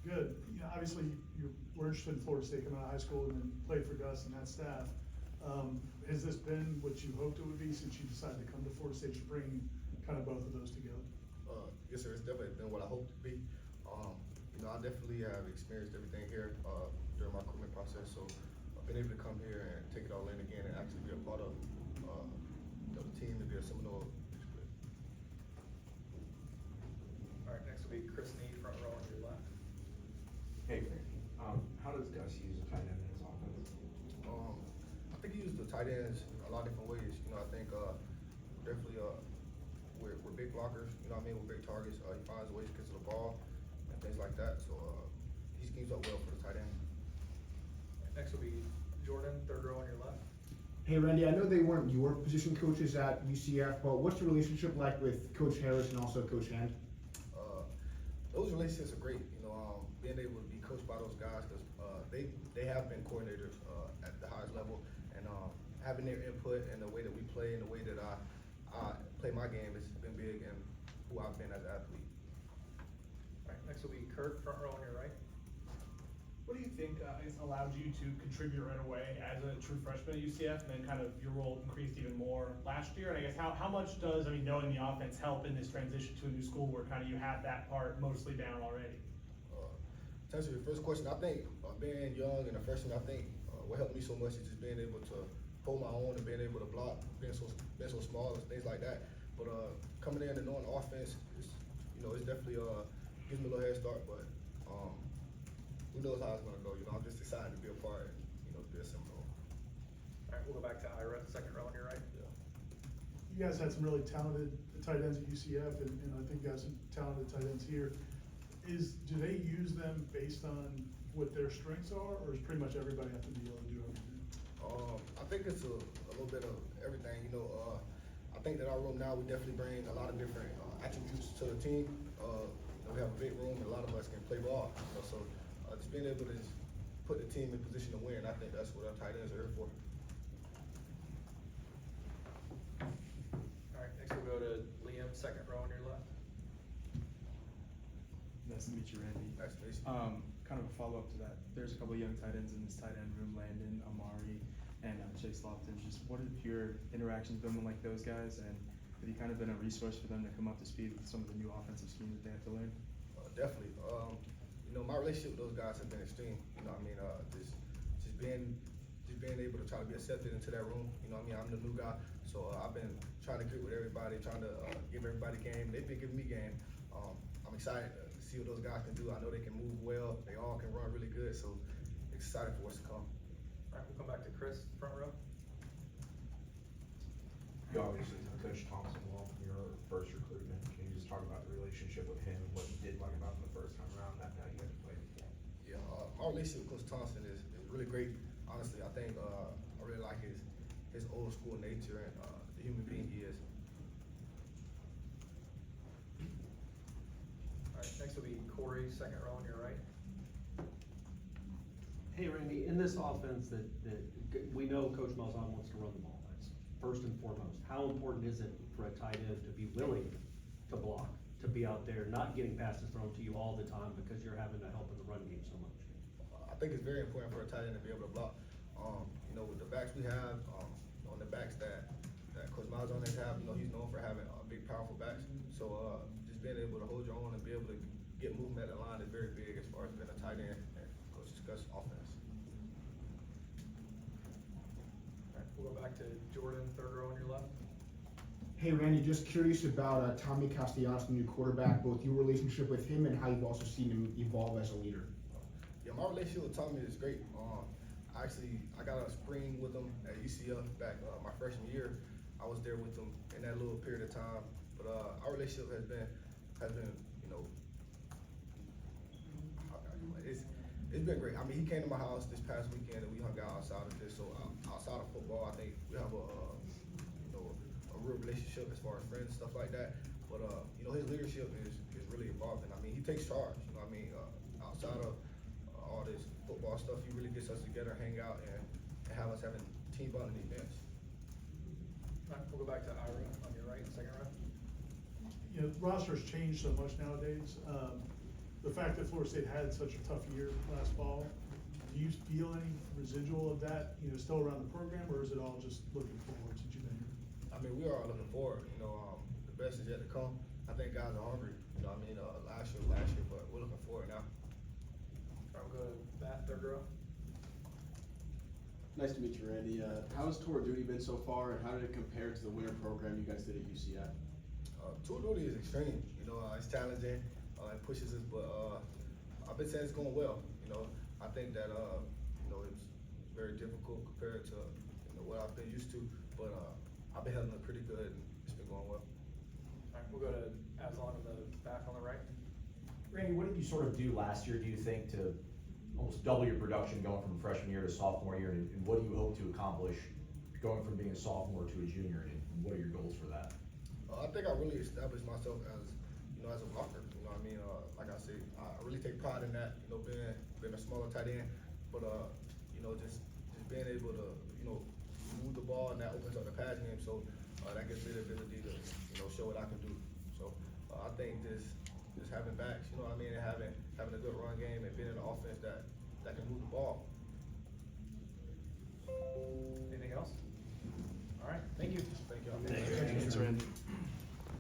Good. You know, obviously, we're interested in Florida State coming out of high school and then played for Gus and that staff. Has this been what you hoped it would be since you decided to come to Florida State to bring kind of both of those together? Yes, sir. It's definitely been what I hoped to be. You know, I definitely have experienced everything here during my recruitment process. So I've been able to come here and take it all in again and actually be a part of the team and be a Seminole. All right, next will be Chris Need, front row on your left. Hey, how does Gus use a tight end in his offense? I think he used the tight ends a lot of different ways. You know, I think definitely we're big blockers. You know what I mean? We're big targets. He finds ways to get to the ball and things like that. So he schemes up well for the tight end. Next will be Jordan, third row on your left. Hey Randy, I know they weren't your position coaches at UCF, but what's the relationship like with Coach Harris and also Coach Hand? Those relationships are great. You know, being able to be coached by those guys because they have been coordinators at the highest level, and having their input and the way that we play and the way that I play my game has been big in who I've been as an athlete. All right, next will be Kurt, front row on your right. What do you think has allowed you to contribute right away as a true freshman at UCF, and then kind of your role increased even more last year? And I guess how much does, knowing the offense help in this transition to a new school where kind of you have that part mostly down already? To answer your first question, I think being young and a freshman, I think what helped me so much is just being able to hold my own and being able to block, being so small and things like that. But coming in and knowing the offense, it's definitely gives me a little head start. But who knows how it's gonna go? I'm just excited to be a part and to be a Seminole. All right, we'll go back to Ira, second row on your right. Yeah. You guys had some really talented tight ends at UCF, and I think you got some talented tight ends here. Do they use them based on what their strengths are, or does pretty much everybody have to be able to do everything? I think it's a little bit of everything. I think that our room now, we definitely bring a lot of different attributes to the team. We have a big room, and a lot of us can play ball. So just being able to just put the team in position to win, I think that's what our tight ends are here for. All right, next we'll go to Liam, second row on your left. Nice to meet you, Randy. Nice to meet you. Kind of a follow-up to that. There's a couple of young tight ends in this tight end room, Landon, Amari, and Chase Lofton. Just what have your interactions been with like those guys, and have you kind of been a resource for them to come up to speed with some of the new offensive schemes that they have to learn? Definitely. My relationship with those guys has been extreme. Just being able to try to be accepted into that room. I'm the new guy, so I've been trying to get with everybody, trying to give everybody game. They've been giving me game. I'm excited to see what those guys can do. I know they can move well. They all can run really good, so excited for what's to come. All right, we'll come back to Chris, front row. You obviously know Coach Thompson well from your first recruitment. Can you just talk about the relationship with him and what you did like about him the first time around that now you had to play before? Yeah, my relationship with Coach Thompson is really great. Honestly, I think I really like his old school nature and the human being he is. All right, next will be Corey, second row on your right. Hey Randy, in this offense that we know Coach Malzahn wants to run the ball, that's first and foremost. How important is it for a tight end to be willing to block, to be out there, not getting passes thrown to you all the time because you're having to help in the run game so much? I think it's very important for a tight end to be able to block. With the backs we have, on the backs that Coach Malzahn has have, he's known for having big, powerful backs. So just being able to hold your own and be able to get movement at the line is very big as far as being a tight end and Coach Gus' offense. All right, we'll go back to Jordan, third row on your left. Hey Randy, just curious about Tommy Castellanos, the new quarterback, both your relationship with him and how you've also seen him evolve as a leader. Yeah, my relationship with Tommy is great. I got a spring with him at UCF back my freshman year. I was there with him in that little period of time. But our relationship has been it's been great. He came to my house this past weekend and we hung out outside of this. So outside of football, I think we have a real relationship as far as friends, stuff like that. But his leadership is really evolving. He takes charge. Outside of all this football stuff, he really gets us together, hang out, and have us having team bonding events. All right, we'll go back to Ira on your right, second row. Rosters change so much nowadays. the fact that Florida State had such a tough year last fall, do you feel any residual of that, still around the program, or is it all just looking forward since you've been here? I mean, we are looking forward, the best is yet to come. I think guys are hungry, last year, but we're looking forward now. All right, we'll go to Matt, third row. Nice to meet you, Randy. How has tour duty been so far, and how did it compare to the winter program you guys did at UCF? Tour duty is extreme, it's challenging, it pushes us, but, I've been saying it's going well, I think that, it's very difficult compared to, what I've been used to, but, I've been handling it pretty good, and it's been going well. All right, we'll go to Aslan in the back on the right. Randy, what did you sort of do last year, do you think, to almost double your production going from freshman year to sophomore year, and what do you hope to accomplish going from being a sophomore to a junior, and what are your goals for that? I think I really established myself as, as a blocker. Like I said, I really take pride in that. Being a smaller tight end, but just being able to, move the ball, and that opens up the pass game. So that gives me the ability to, show what I can do. So I think just having backs, and having a good run game, and being in an offense that can move the ball.